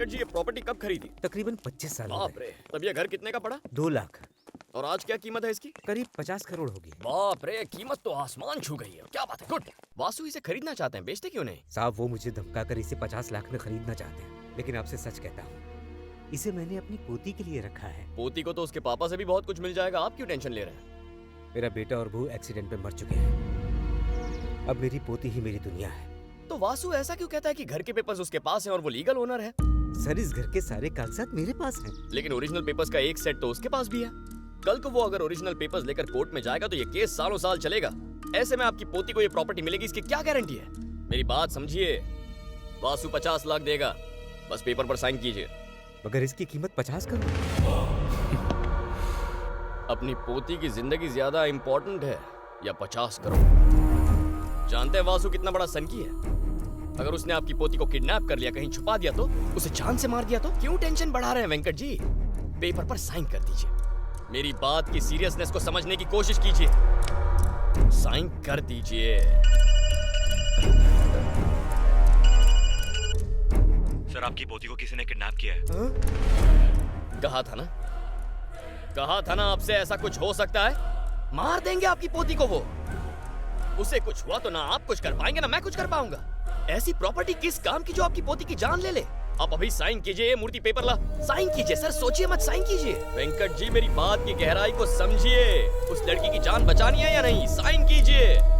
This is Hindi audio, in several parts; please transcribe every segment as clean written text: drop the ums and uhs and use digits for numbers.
वेंकट जी, ये प्रॉपर्टी कब खरीदी? तकरीबन 25 साल हो बाप गए। रे, तब ये घर कितने का पड़ा? 2 लाख, और आज क्या कीमत है इसकी? करीब 50 करोड़ होगी। बाप रे, कीमत तो आसमान छू गई है। क्या बात है, गुड। वासु इसे खरीदना चाहते हैं, बेचते क्यों नहीं? साहब, वो मुझे धमकाकर इसे 50 लाख में खरीदना चाहते हैं, लेकिन आपसे सच कहता हूँ, इसे मैंने अपनी पोती के लिए रखा है। पोती को तो उसके पापा से भी बहुत कुछ मिल जाएगा, आप क्यों टेंशन ले रहे हैं? मेरा बेटा और बहू एक्सीडेंट में मर चुके हैं। अब मेरी पोती ही मेरी दुनिया है। तो वासु ऐसा क्यों कहता है कि घर के पेपर्स उसके पास हैं और वो लीगल ओनर है? सर, इस घर के सारे कागजात मेरे पास हैं। लेकिन ओरिजिनल पेपर्स का एक सेट तो उसके पास भी है। कल को वो अगर ओरिजिनल पेपर्स लेकर कोर्ट में जाएगा तो ये केस सालों साल चलेगा। ऐसे में आपकी पोती को ये प्रॉपर्टी मिलेगी, इसकी क्या गारंटी है? मेरी बात समझिए, वासु 50 लाख देगा, बस पेपर पर साइन कीजिए। मगर इसकी कीमत 50 करोड़। अपनी पोती की जिंदगी ज्यादा इंपॉर्टेंट है या 50 करोड़? जानते हैं वासु कितना बड़ा सनकी है? अगर उसने आपकी पोती को किडनैप कर लिया, कहीं छुपा दिया तो, उसे जान से मार दिया तो? क्यों टेंशन बढ़ा रहे हैं वेंकट जी? पेपर पर साइन कर दीजिए। मेरी बात की सीरियसनेस को समझने की कोशिश कीजिए। साइन कर दीजिए। सर, आपकी पोती को किसी ने किडनैप किया है। कहा था ना आपसे ऐसा कुछ हो सकता है। मार देंगे आपकी पोती को वो। उसे कुछ हुआ तो ना आप कुछ कर पाएंगे ना मैं कुछ कर पाऊंगा। ऐसी प्रॉपर्टी किस काम की जो आपकी पोती की जान ले ले? आप अभी साइन कीजिए, मूर्ति पेपर ला, साइन कीजिए। सर सोचिए मत, साइन कीजिए। वेंकट जी, मेरी बात की गहराई को समझिए। उस लड़की की जान बचानी है या नहीं? साइन कीजिए।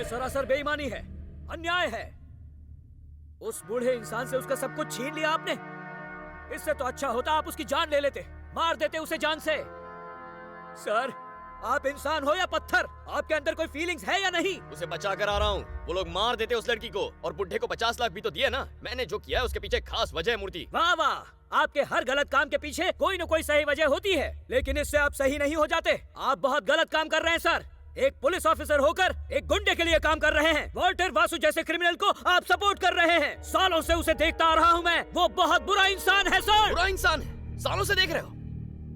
सरासर बेईमानी है, अन्याय है। उस बूढ़े इंसान से उसका सब कुछ छीन लिया आपने। इससे तो अच्छा होता आप उसकी जान ले लेते, मार देते उसे जान से। सर, आप इंसान हो या पत्थर? आपके अंदर कोई फीलिंग्स है या नहीं? उसे बचा कर आ रहा हूँ। वो लोग मार देते उस लड़की को, और बुढ़े को 50 लाख भी तो दिए ना। मैंने जो किया है उसके पीछे खास वजह है मूर्ति। वाह वाह, आपके हर गलत काम के पीछे कोई न कोई सही वजह होती है, लेकिन इससे आप सही नहीं हो जाते। आप बहुत गलत काम कर रहे हैं सर। एक पुलिस ऑफिसर होकर एक गुंडे के लिए काम कर रहे हैं। वॉल्टर वासु जैसे क्रिमिनल को आप सपोर्ट कर रहे हैं। सालों से उसे देखता आ रहा हूँ मैं। वो बहुत बुरा इंसान है सर। बुरा इंसान है? सालों से देख रहे हो?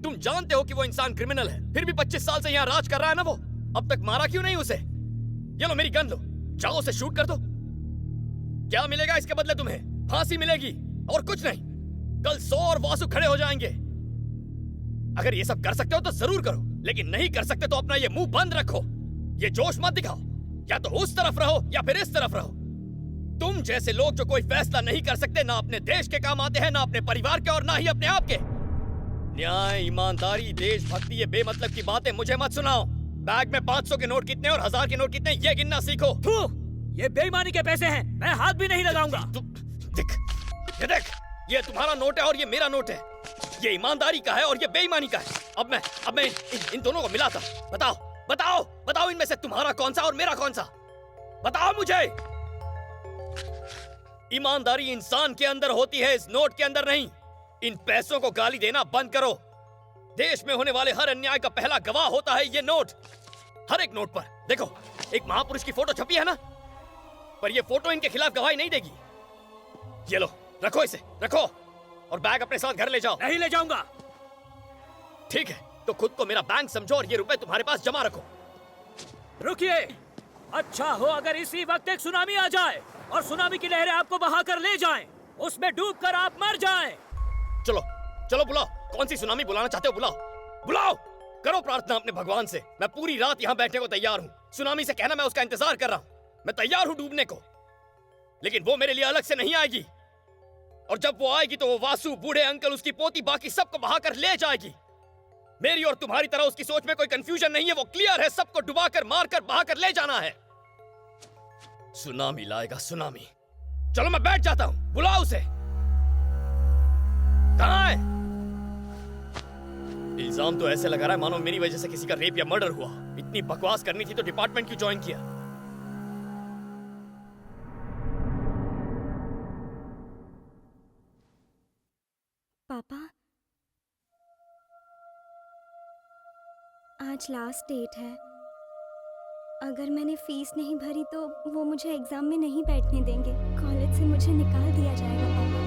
तुम जानते हो कि वो इंसान क्रिमिनल है, फिर भी 25 साल से यहाँ राज कर रहा है ना वो। अब तक मारा क्यों नहीं उसे? ये लो मेरी गन लो, जाओ उसे शूट कर दो। क्या मिलेगा इसके बदले तुम्हें? फांसी मिलेगी और कुछ नहीं। कल 100 और वासु खड़े हो जाएंगे। अगर ये सब कर सकते हो तो जरूर करो, लेकिन नहीं कर सकते तो अपना ये मुंह बंद रखो। ये जोश मत दिखाओ। या तो उस तरफ रहो या फिर इस तरफ रहो। तुम जैसे लोग जो कोई फैसला नहीं कर सकते, ना अपने देश के काम आते हैं, ना अपने परिवार के और ना ही अपने आप के। न्याय, ईमानदारी, देशभक्ति, ये बेमतलब की बातें मुझे मत सुनाओ। बैग में 500 के नोट कितने और 1000 के नोट कितने, ये गिनना सीखो। ये बेईमानी के पैसे हैं, मैं हाथ भी नहीं लगाऊंगा। देख, ये तुम्हारा नोट है और ये मेरा नोट है। ये ईमानदारी का है और ये बेईमानी का है। अब मैं इन दोनों को मिलाता। बताओ इनमें से तुम्हारा कौन सा और मेरा कौन सा? बताओ मुझे। ईमानदारी इंसान के अंदर होती है, इस नोट के अंदर नहीं। इन पैसों को गाली देना बंद करो। देश में होने वाले हर अन्याय का पहला गवाह होता है ये नोट। हर एक नोट पर देखो, एक महापुरुष की फोटो छपी है ना, पर ये फोटो इनके खिलाफ गवाही नहीं देगी। ये लो, रखो इसे, रखो, और बैग अपने साथ घर ले जाओ। नहीं ले जाऊंगा। ठीक है, तो खुद को मेरा बैंक समझो और ये रुपए तुम्हारे पास जमा रखो। रुकिए, अच्छा हो अगर इसी वक्त एक सुनामी आ जाए और सुनामी की लहरें आपको बहाकर ले जाएं, उसमें डूबकर आप मर जाएं। चलो बुलाओ। कौन सी सुनामी बुलाना चाहते हो? बुलाओ। करो प्रार्थना अपने भगवान से। मैं पूरी रात यहाँ बैठने को तैयार हूँ। सुनामी से कहना मैं उसका इंतजार कर रहा हूँ। मैं तैयार हूँ डूबने को, लेकिन वो मेरे लिए अलग से नहीं आएगी। और जब वो आएगी तो वो वासु, बूढ़े अंकल, उसकी पोती, बाकी सबको बहाकर ले जाएगी। मेरी और तुम्हारी तरह उसकी सोच में कोई कंफ्यूजन नहीं है, वो क्लियर है, सबको डुबाकर मारकर बहाकर ले जाना है। सुनामी लाएगा सुनामी। चलो मैं बैठ जाता हूं, बुलाओ उसे। कहां है? इल्जाम तो ऐसे लगा रहा है मानो मेरी वजह से किसी का रेप या मर्डर हुआ। इतनी बकवास करनी थी तो डिपार्टमेंट क्यों ज्वाइन किया? पापा, आज लास्ट डेट है। अगर मैंने फीस नहीं भरी तो वो मुझे एग्जाम में नहीं बैठने देंगे। कॉलेज से मुझे निकाल दिया जाएगा पापा।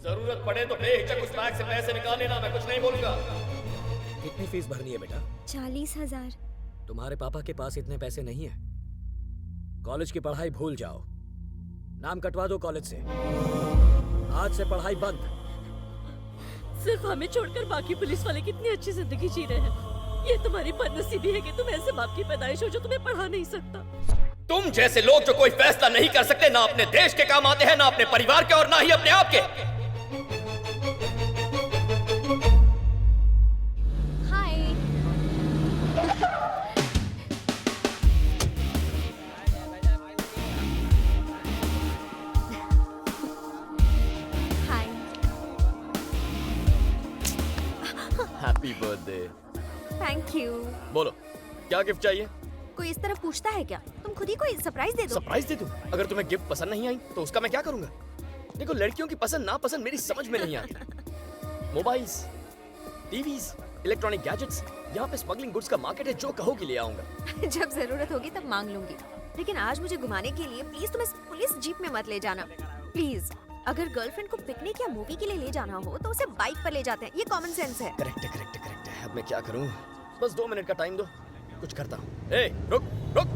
जरूरत पड़े तो बेहिचक उस बैग से पैसे निकाल लेना, मैं कुछ नहीं बोलूंगा। कितनी फीस भरनी है बेटा? 40,000। तुम्हारे पापा के पास इतने पैसे नहीं है। कॉलेज की पढ़ाई भूल जाओ, नाम कटवा दो कॉलेज से। आज से पढ़ाई बंद। सिर्फ हमें छोड़कर बाकी पुलिस वाले कितनी अच्छी जिंदगी जी रहे हैं। ये तुम्हारी बदनसीबी है कि तुम ऐसे बाप की पैदाइश हो जो तुम्हें पढ़ा नहीं सकता। तुम जैसे लोग जो कोई फैसला नहीं कर सकते, ना अपने देश के काम आते हैं, ना अपने परिवार के और ना ही अपने आप के। Hi. Hi. Happy birthday. Thank you. बोलो क्या गिफ्ट चाहिए? कोई इस तरह पूछता है क्या? तुम खुद ही कोई सरप्राइज दे दो। सरप्राइज दे दूं? अगर तुम्हें गिफ्ट पसंद नहीं आई तो उसका मैं क्या करूंगा? देखो लड़कियों की पसंद नापसंद मेरी समझ में नहीं आती। मोबाइल्स, टीवीज, इलेक्ट्रॉनिक गैजेट्स, यहाँ पे स्मगलिंग गुड्स का मार्केट है, जो कहोगी ले आऊंगा। जब जरूरत होगी तब मांग लूंगी, लेकिन आज मुझे घुमाने के लिए प्लीज तुम इस पुलिस जीप में मत ले जाना प्लीज। अगर गर्लफ्रेंड को पिकनिक या मूवी के लिए ले जाना हो तो उसे बाइक पर ले जाते हैं, ये कॉमन सेंस है। करेक्ट है, करेक्ट है, करेक्ट है। अब मैं क्या करूं? बस 2 मिनट का टाइम दो, कुछ करता हूँ। ए, रुक रुक,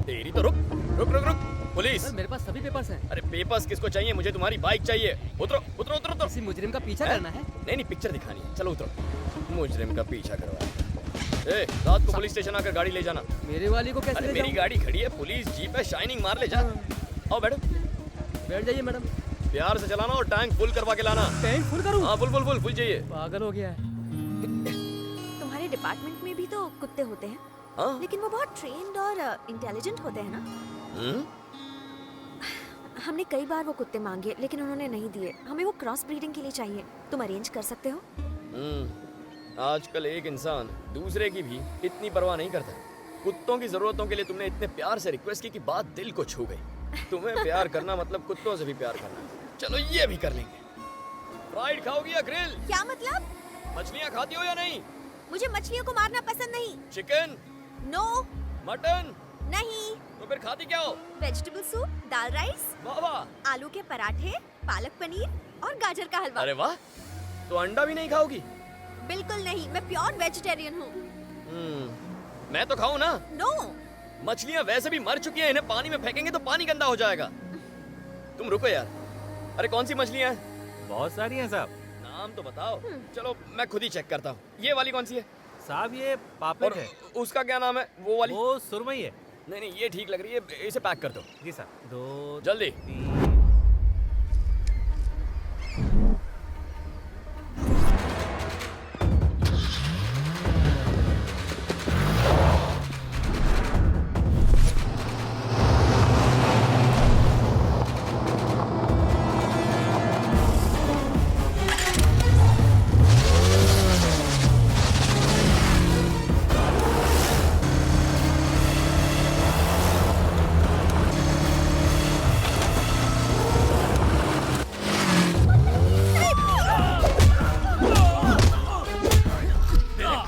तेरी तो रुक रुक रुक रुक। पुलिस, मेरे पास सभी पेपर्स हैं। अरे पेपर्स किसको चाहिए? मुझे तुम्हारी बाइक चाहिए। उतरो उतरो उतरो उतरो। किसी मुजरिम का पीछा करना है। नहीं नहीं, पिक्चर दिखानी है। चलो उतरो। मुजरिम का पीछा करवा। ए, रात को पुलिस स्टेशन आकर गाड़ी ले जाना। मेरे वाली को कैसे अरे ले मेरी जाऊं? गाड़ी खड़ी है, पुलिस जीप है, शाइनिंग मार ले जा। आओ बैठो। बैठ जाइए मैडम। प्यार से चलाना और टैंक फुल करवा के लाना। टैंक फुल करूं? हाँ फुल फुल फुल फुल चाहिए। पागल हो गया है। तुम्हारे डिपार्टमेंट में भी तो कुत्ते होते हैं, हाँ? लेकिन वो बहुत ट्रेन्ड और इंटेलिजेंट होते हैं ना। हम्म? हमने कई बार वो कुत्ते मांगे लेकिन उन्होंने नहीं दिए। हमें वो क्रॉस ब्रीडिंग के लिए चाहिए। तुम अरेंज कर सकते हो? आजकल एक इंसान दूसरे की भी इतनी परवाह नहीं करता। कुत्तों की जरूरतों के लिए तुमने इतने प्यार से रिक्वेस्ट की कि बात दिल को छू गई। तुम्हें प्यार करना मतलब कुत्तों से भी प्यार करना। चलो ये भी कर लेंगे। फ्राइड खाओगी या ग्रिल? क्या मतलब? मछलियाँ खाती हो या नहीं? मुझे मछलियों को मारना पसंद नहीं। चिकन? नो। मटन? नहीं। तो फिर खाती क्या हो? वेजिटेबल सूप, दाल राइस, वाह वाह। आलू के पराठे, पालक पनीर और गाजर का हलवा। अरे वाह, तो अंडा भी नहीं खाओगी? बिल्कुल नहीं, मैं प्योर वेजिटेरियन हूँ। मैं तो खाऊं ना? नो। मछलियाँ वैसे भी मर चुकी हैं, इन्हें पानी में फेंकेंगे तो पानी गंदा हो जाएगा। तुम रुको यार। अरे कौन सी मछलियाँ हैं? बहुत सारी हैं साहब। नाम तो बताओ। चलो मैं खुद ही चेक करता हूँ। ये वाली कौन सी है? साहब ये पापलेट और है। उसका क्या नाम है? वो वाली? वो सुरमई है। नहीं नहीं, ये ठीक लग रही है, इसे पैक कर दो। जी साहब। 2 जल्दी। 3।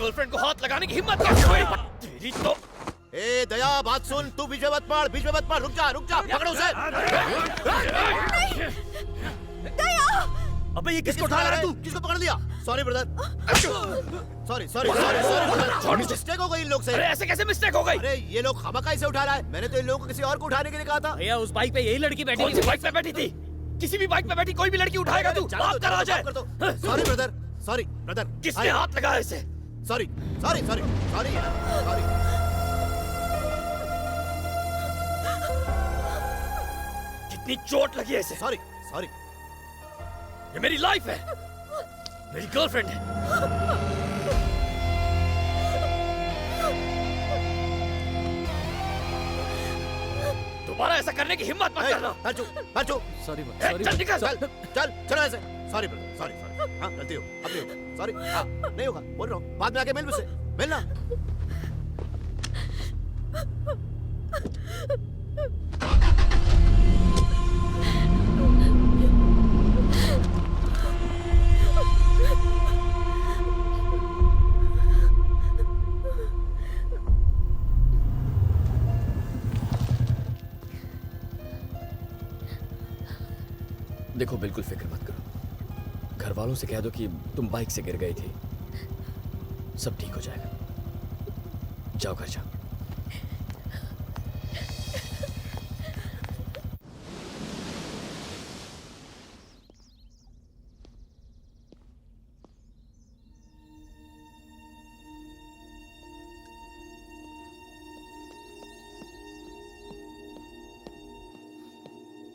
गर्लफ्रेंड को हाथ लगाने की हिम्मत कैसे हुई? तेरी तो। ए दया, बात सुन। तू बीच में मत पड़, बीच में मत पड़। रुक जा, पकड़ो उसे। अबे ये किसको उठा रहा है तू? किसको पकड़ लिया? Sorry brother. Sorry brother. Mistake हो गई इन लोग से। अरे ऐसे कैसे मिस्टेक हो गई? अरे ये लोग खामखा इसे उठा रहा है। मैंने तो इन लोगों को किसी और को उठाने के लिए कहा था। भैया उस बाइक पे यही लड़की बैठी कौन सी बाइक पे बैठी थी? किसी भी बाइक पे बैठी कोई भी लड़की उठाएगा तू? बाप का राज है। Sorry brother, sorry brother. किसने हाथ लगाया इसे? Sorry sorry sorry sorry sorry. कितनी चोट लगी है इसे? सॉरी सॉरी ये मेरी लाइफ है, मेरी गर्लफ्रेंड है। दोबारा ऐसा करने की हिम्मत मत करना। बच्चू सॉरी चल निकल। चल चलो ऐसे। Sorry brother, sorry. हाँ गलती हो, अब नहीं होगा। सॉरी, हाँ नहीं होगा, बोल रहा हूँ। बाद में आके मिल मुझसे, मिलना। देखो बिल्कुल फिक्र मत करो, घर वालों से कह दो कि तुम बाइक से गिर गई थी, सब ठीक हो जाएगा। जाओ घर जाओ।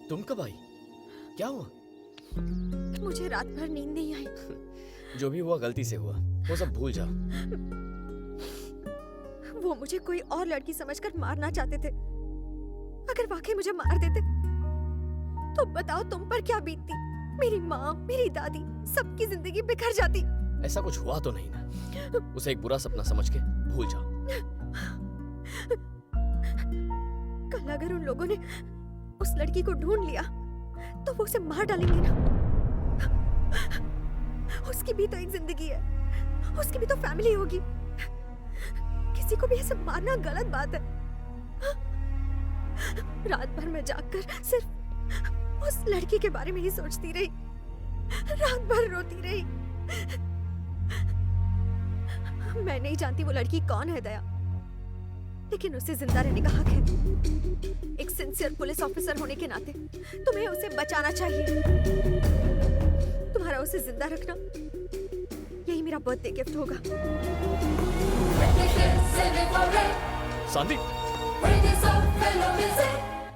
तुम कब आई? क्या हुआ? मुझे रात भर नींद नहीं आई। जो भी हुआ गलती से हुआ, वो सब भूल जाओ। वो मुझे कोई और लड़की समझकर मारना चाहते थे। अगर वाकई मुझे मार देते तो बताओ तुम पर क्या बीतती? मेरी माँ, मेरी दादी, सबकी जिंदगी बिखर जाती। ऐसा कुछ हुआ तो नहीं ना? उसे एक बुरा सपना समझ के भूल जाओ। कल अगर उन लोगों ने उस लड़की को ढूंढ लिया तो वो उसे मार डालेंगे ना। उसकी भी तो एक जिंदगी है, उसकी भी तो फैमिली होगी। किसी को भी ऐसे मारना गलत बात है। रात भर मैं जागकर सिर्फ उस लड़की के बारे में ही सोचती रही, रात भर रोती रही। मैं नहीं जानती वो लड़की कौन है दया, लेकिन उसे जिंदा रहने का हक है। एक सिंसियर पुलिस ऑफिसर होने के नाते तुम्हें उसे बचाना चाहिए। तुम्हारा उसे जिंदा रखना यही मेरा बर्थडे गिफ्ट होगा। शांति,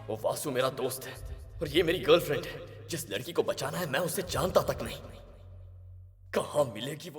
वो वासु मेरा दोस्त है और ये मेरी गर्लफ्रेंड है। जिस लड़की को बचाना है मैं उसे जानता तक नहीं। कहाँ मिलेगी वो?